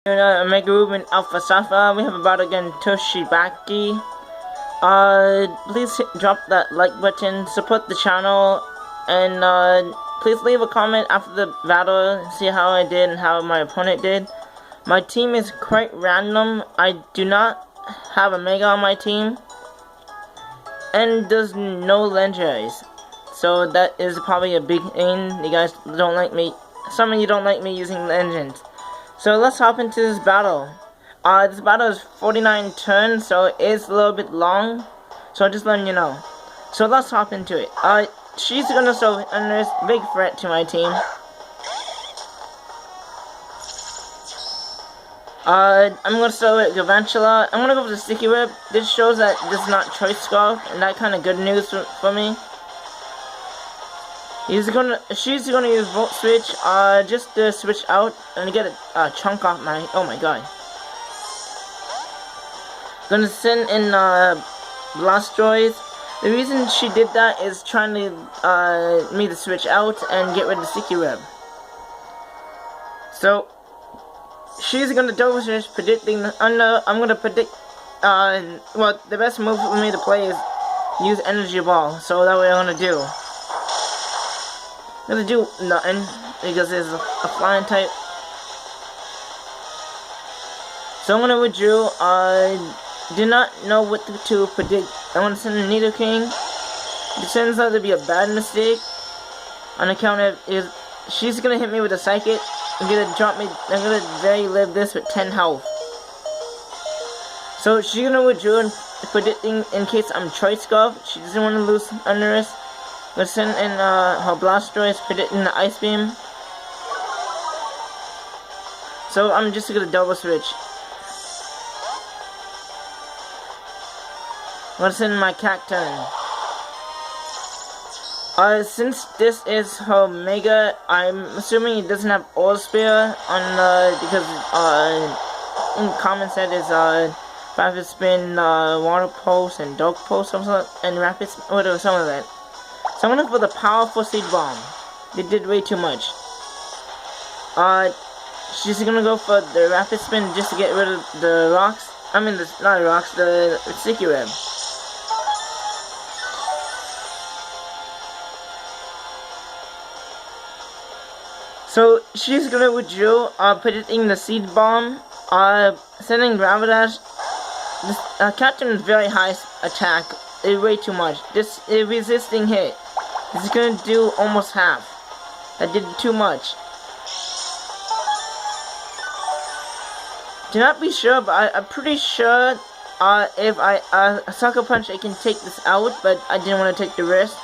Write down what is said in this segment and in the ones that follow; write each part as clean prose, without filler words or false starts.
Mega Ruben Alpha Safa. We have about again Tsubaki. Please drop that like button, support the channel, and please leave a comment after the battle, see how I did and how my opponent did. My team is quite random. I do not have a Mega on my team, and there's no legendaries. So that is probably a big thing. You guys don't like me. Some of you don't like me using legends. So let's hop into this battle. This battle is 49 turns, so it is a little bit long. So just letting you know. So let's hop into it. She's gonna show under this big threat to my team. I'm gonna show it Gavantula. I'm gonna go for the Sticky Whip. This shows that this is not Choice Scarf, and that kind of good news for me. She's gonna use Volt Switch, just to switch out and get a chunk off my. Oh my god. Gonna send in Blastoise. The reason she did that is trying to me to switch out and get rid of the Sticky Web. So she's gonna double switch, predicting under. I'm gonna predict. Well, the best move for me to play is use Energy Ball. So that way I'm gonna do. I'm gonna do nothing because it's a flying type. So I'm gonna withdraw. I do not know what to predict. I want to send a Nidoking. It turns out to be a bad mistake on account of she's gonna hit me with a Psychic. I'm gonna drop me. I'm gonna very live this with 10 health. So she's gonna withdraw and predicting in case I'm Choice Scarf. She doesn't want to lose under us. Let's send in her Blastoise, predicting the Ice Beam. So I'm just gonna double switch. Let's send my Cacturn. Since this is her Mega, I'm assuming it doesn't have All Spear on because in common set is Rapid Spin, Water Pulse, and Dark Pulse, and Rapid whatever, some of that. So I'm gonna for the powerful Seed Bomb. They did way too much. She's gonna go for the Rapid Spin just to get rid of the rocks. I mean, not the rocks, the Sticky Web. So she's gonna withdraw, predicting the Seed Bomb, sending Gravidash. This Cacturn is very high attack. It's way too much. This is resisting hit. This is gonna do almost half. That did too much. Do not be sure, but I'm pretty sure if I Sucker Punch, I can take this out, but I didn't want to take the risk.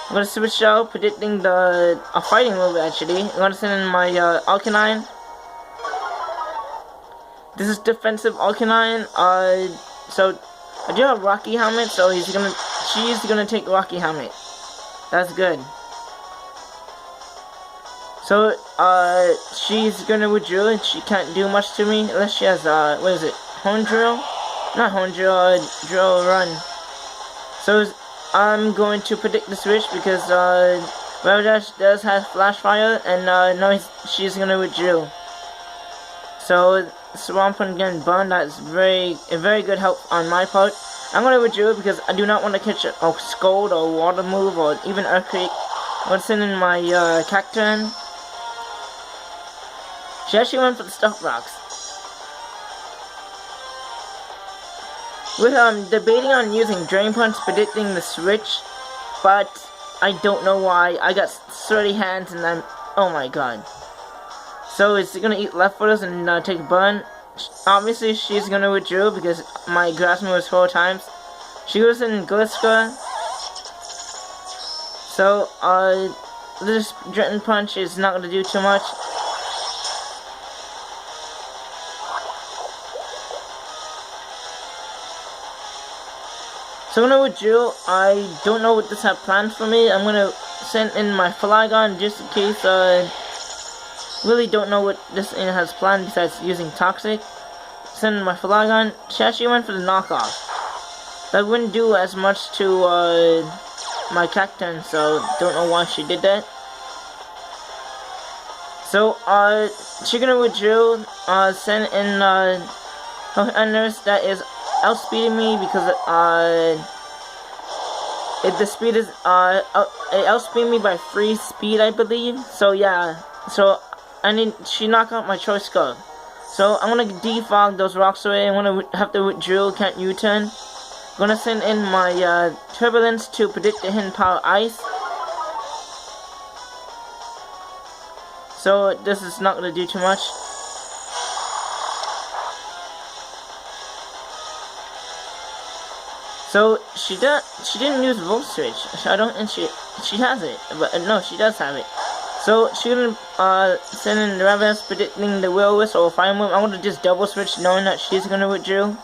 I'm gonna switch out, predicting a fighting move actually. I'm gonna send in my Arcanine. This is defensive Arcanine. So I do have Rocky Helmet, so she's gonna take Rocky Helmet. That's good. So she's gonna withdraw and she can't do much to me unless she has what is it? Horn Drill? Not Horn Drill, Drill Run. So I'm going to predict the switch because Rapidash does have Flash Fire, and no, she's gonna withdraw. So Swampert getting burned. That's very good help on my part. I'm gonna withdraw because I do not want to catch a Scold or Water Move or even Earthquake. I'm gonna send in my Cacturn. She actually went for the Stuff Rocks. We're debating on using Drain Punch, predicting the switch, but I don't know why. I got sweaty hands and oh my god. So it's gonna eat left footers and take a burn. Obviously she's gonna withdraw because my grass move was 4 times. She goes in Gliska. So this Drain Punch is not gonna do too much. So I'm gonna withdraw. I don't know what this has planned for me. I'm gonna send in my Flygon just in case. Really don't know what this thing has planned besides using Toxic. Send in my Flygon. She actually went for the knockoff. That wouldn't do as much to my Cacturn, so don't know why she did that. So, she's gonna withdraw, send in, her nurse that is outspeeding me because, the speed is, it outspeed me by 3 speed, I believe. So, yeah. So, she knocked out my choice score. So, I'm gonna defog those rocks away. I'm gonna have to withdraw, can't U-turn. I'm gonna send in my, turbulence to predict the hidden power ice. So, this is not gonna do too much. So she didn't use Volt Switch. I don't think she has it, but no, she does have it. So she's gonna send in the Ravenous predicting the Will-O-Wisp or Fire Move. I'm gonna just double switch knowing that she's gonna withdraw. I'm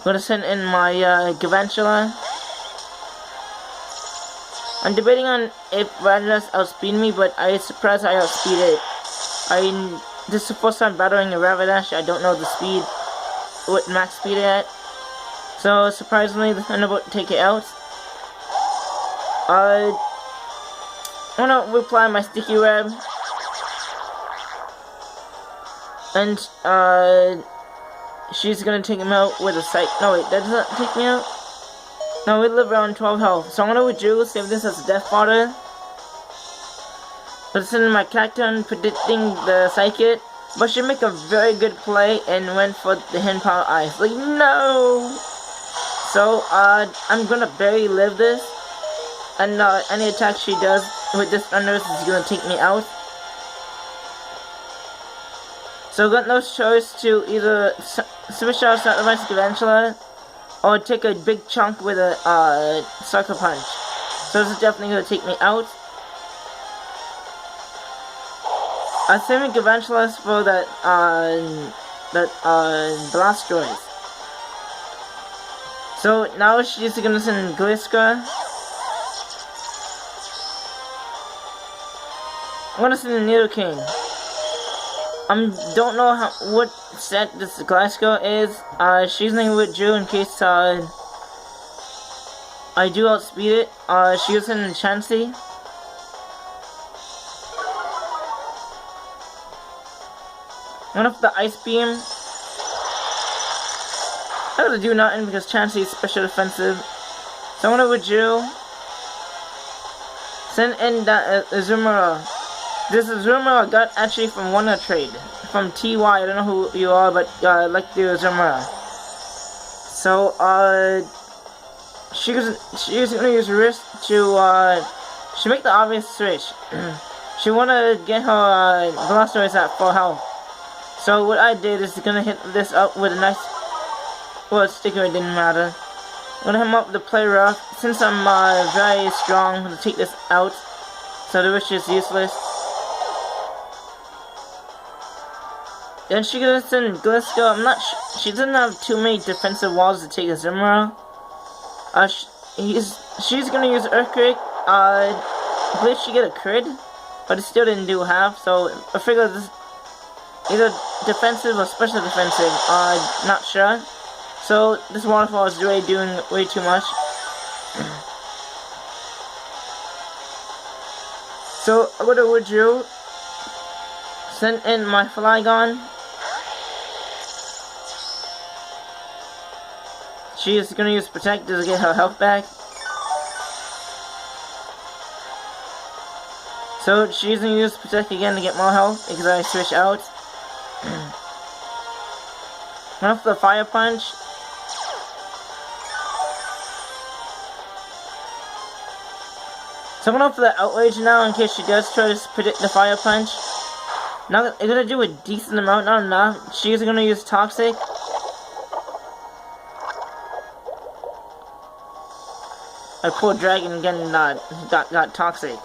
gonna send in my Gavantula. I'm debating on if Ravenous outspeed me, but I'm surprised I outspeed it. This is the first time battling a Ravenous. I don't know the speed, what max speed it at. So, surprisingly, the Thunderbolt take it out. I'm gonna reply my Sticky Web. And, she's gonna take him out with a Psych. No, wait, that doesn't take me out? No, we live around 12 health. So, I'm gonna withdraw, save this as a Death Fodder. But send in my Cacturn predicting the Psychic. But she make a very good play and went for the Hidden Power Ice. Like, no! So, I'm gonna barely live this, and, any attack she does with this Thunderous is gonna take me out. So, I got no choice to either switch out Sacrifice Gavantula, or take a big chunk with a, Sucker Punch. So, this is definitely gonna take me out. I'm saving Gavantula for that Blastoise. So now she's gonna send Gliska. I'm gonna send Nidoking. Don't know what set this Gliska is. She's gonna withdraw in case I do outspeed it. She was sending Chansey. I'm gonna put the Ice Beam. I'm gonna do nothing because Chansey is special defensive. So I'm gonna withdraw. Send in that Azumarill. This Azumarill I got actually from Wonder Trade. From TY, I don't know who you are, but I like the Azumarill. So, she's gonna use Wrist to, she make the obvious switch. She wanna get her, Blastoise at full health. So what I did is gonna hit this up with a nice, well, sticker, it didn't matter. I'm gonna hit him up with the Play Rough. Since I'm very strong, I'm gonna take this out. So the Wish is useless. Then she's gonna send Gliska. I'm not she doesn't have too many defensive walls to take a Azumarill. She's gonna use Earthquake. I believe she get a crit, but it still didn't do half, so I figured this either defensive or special defensive, not sure. So this waterfall is really doing way too much. So I'm gonna withdraw. Send in my Flygon. She is gonna use Protect to get her health back. So she's gonna use Protect again to get more health because I switch out. Run off the Fire Punch. So I'm going for the Outrage now in case she does try to predict the Fire Punch. Now I'm gonna do a decent amount, not enough. She's gonna use Toxic. I pulled Dragon again, got Toxic.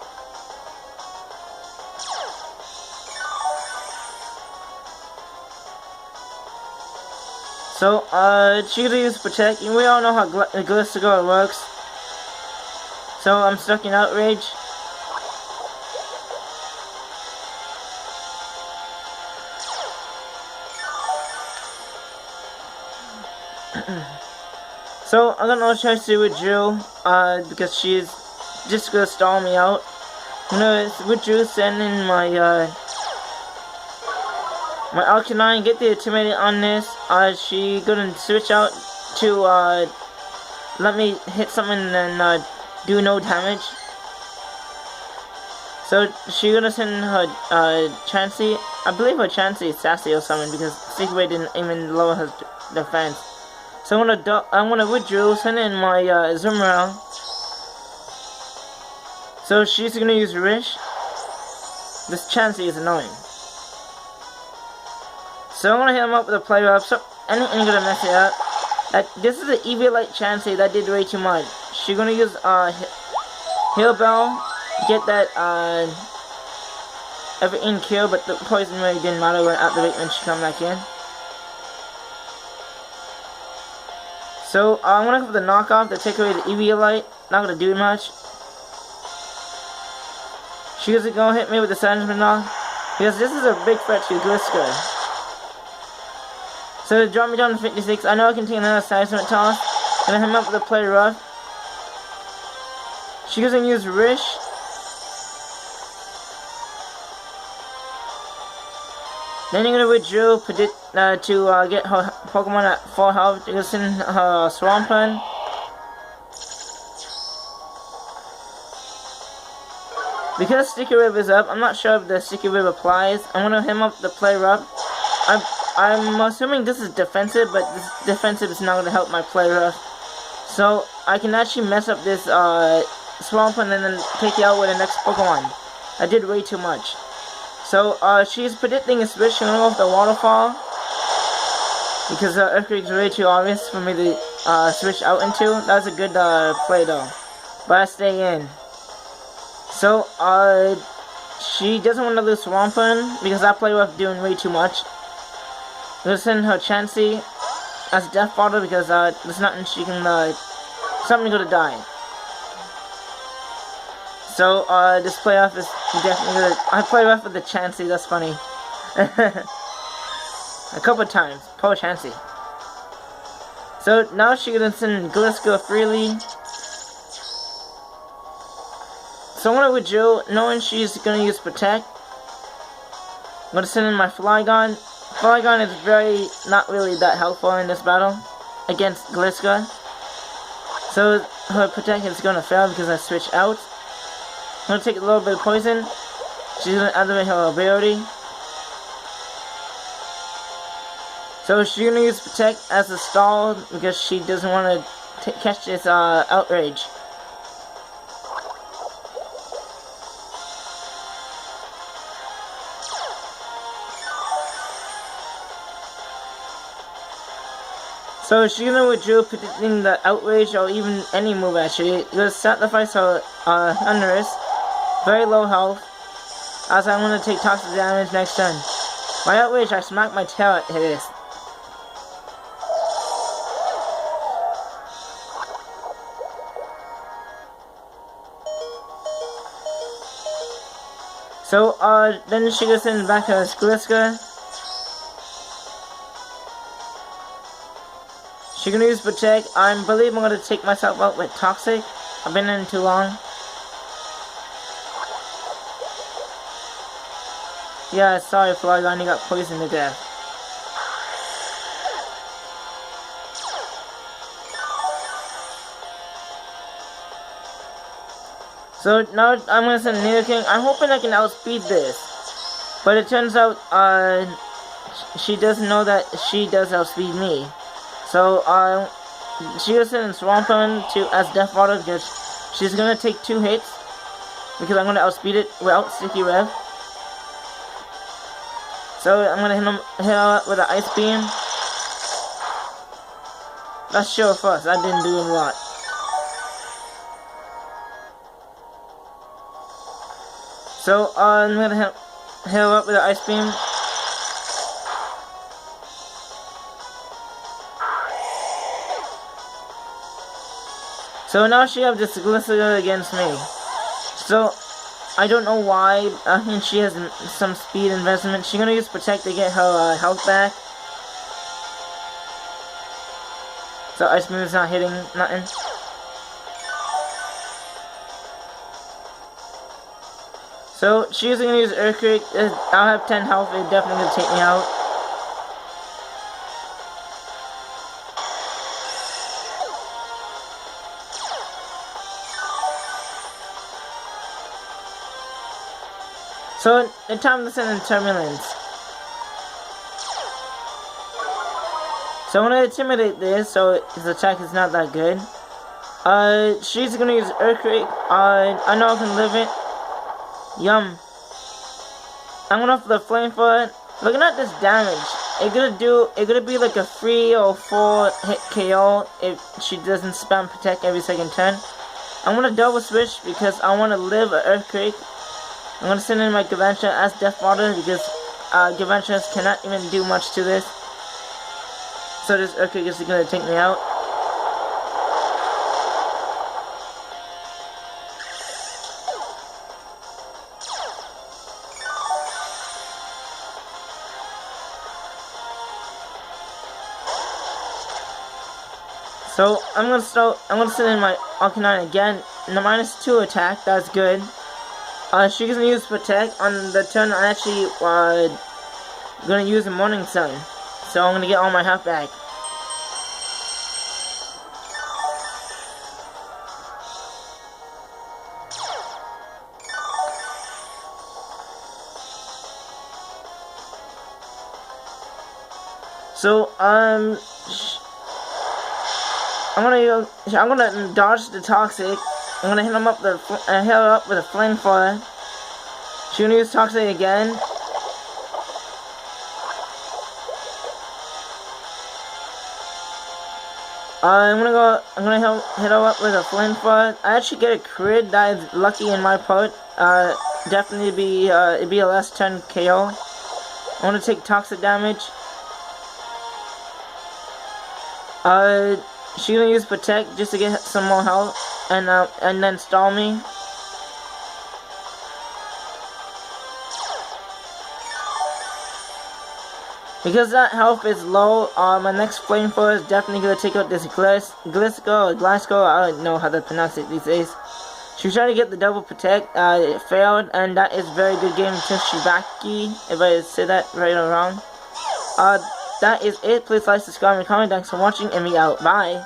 So, she's gonna use Protect, and we all know how Gliscor works. So, I'm stuck in Outrage. So, I got no choice to withdraw, because she's just gonna stall me out. I'm gonna withdraw, send in my, My Alkaline, get the Intimidated on this. She gonna switch out to let me hit something and do no damage. So she gonna send her Chansey. I believe her Chansey is sassy or something because Sticky Wave didn't even lower her defense. So I'm gonna withdraw, send in my Zoomerang. So she's gonna use Rish. This Chansey is annoying. So I'm gonna hit him up with a play up. So anything gonna mess it up. This is an Eviolite Chansey that did way too much. She's gonna use Heal Bell, get that everything kill, but the poison really didn't matter when activate when she come back in. So I'm gonna go for the knockoff to take away the Eviolite. Not gonna do much. She isn't gonna hit me with the Sandman knock because this is a big threat to Gliscor. So drop me down to 56. I know I can take another seismic toss. Gonna hit him up with a play rough. She doesn't use Rish. Then you're gonna withdraw to get her Pokemon at full health. You're gonna send her Swampert. Because Sticky Wave is up, I'm not sure if the Sticky Wave applies. I'm gonna hit him up the play rough. I'm assuming this is defensive, but this defensive is not gonna help my play rough. So I can actually mess up this Swampert and then take it out with the next Pokemon. I did way too much. So she's predicting a switch. I'm gonna go with the Waterfall because Earthquake is way too obvious for me to switch out into. That's a good play though, but I stay in. So she doesn't want to lose Swampert because that play rough doing way too much. We'll send her Chansey as Death Bottle because there's nothing she can something gonna die. So this playoff is definitely gonna. I play rough with the Chansey. That's funny. A couple of times, poor Chansey. So now she gonna send Gliscor freely. So I'm gonna withdraw, knowing she's gonna use Protect. I'm gonna send in my Flygon. Flygon is not really that helpful in this battle against Gliscor. So her Protect is gonna fail because I switch out. I'm gonna take a little bit of poison. She's gonna activate her ability. So she's gonna use Protect as a stall because she doesn't want to catch this Outrage. So she's gonna withdraw predicting the Outrage or even any move actually. Gonna sacrifice her Thunderous. Very low health. As I'm gonna take toxic damage next turn. My Outrage, I smack my tail at this. So then she goes in back to Gliscor. She's gonna use Protect. I believe I'm gonna take myself out with Toxic. I've been in too long. Yeah, sorry Flygon, you got poisoned to death. So now I'm gonna send Nidoking. I'm hoping I can outspeed this. But it turns out she doesn't know that she does outspeed me. So she was sending Swampert to as Death Water because she's gonna take 2 hits because I'm gonna outspeed it without Sticky Web. So I'm gonna hit her with an Ice Beam. That's sure first. That didn't do a lot. So I'm gonna hit her up with an Ice Beam. So now she has this Gliscor against me. So I don't know why. I think she has some speed investment. She's gonna use Protect to get her health back. So Ice Beam is not hitting nothing. So she's gonna use Earthquake. I'll have 10 health. It's definitely gonna take me out. So, the time to send in Turbulence. So I'm gonna intimidate this, so his attack is not that good. She's gonna use Earthquake. I know I can live it. Yum. I'm gonna for the Flame for it. Looking at this damage, it's gonna be like a 3 or 4 hit KO if she doesn't spam Protect every second turn. I'm gonna double switch because I wanna live an Earthquake. I'm gonna send in my Gavantra as Death Water because Gavantras cannot even do much to this. So this Earthquake is gonna take me out. So I'm gonna send in my Arcanine again. The -2 attack, that's good. She's gonna use Protect on the turn. I actually gonna use a Morning Sun, so I'm gonna get all my health back. So I'm gonna dodge the Toxic. I'm gonna hit him up with a Flamethrower. She's gonna use Toxic again. I'm gonna hit her up with a Flamethrower. I actually get a crit. That is lucky in my part. Definitely it'd be a last turn KO. I wanna take Toxic damage. She's gonna use Protect just to get some more health, and then stall me. Because that health is low, my next Flamethrower is definitely gonna take out this Glisco, I don't know how to pronounce it these days. She was trying to get the double Protect, it failed, and that is very good game to Tsubaki, if I say that right or wrong. That is it. Please like, subscribe, and comment. Thanks for watching, and me out. Bye.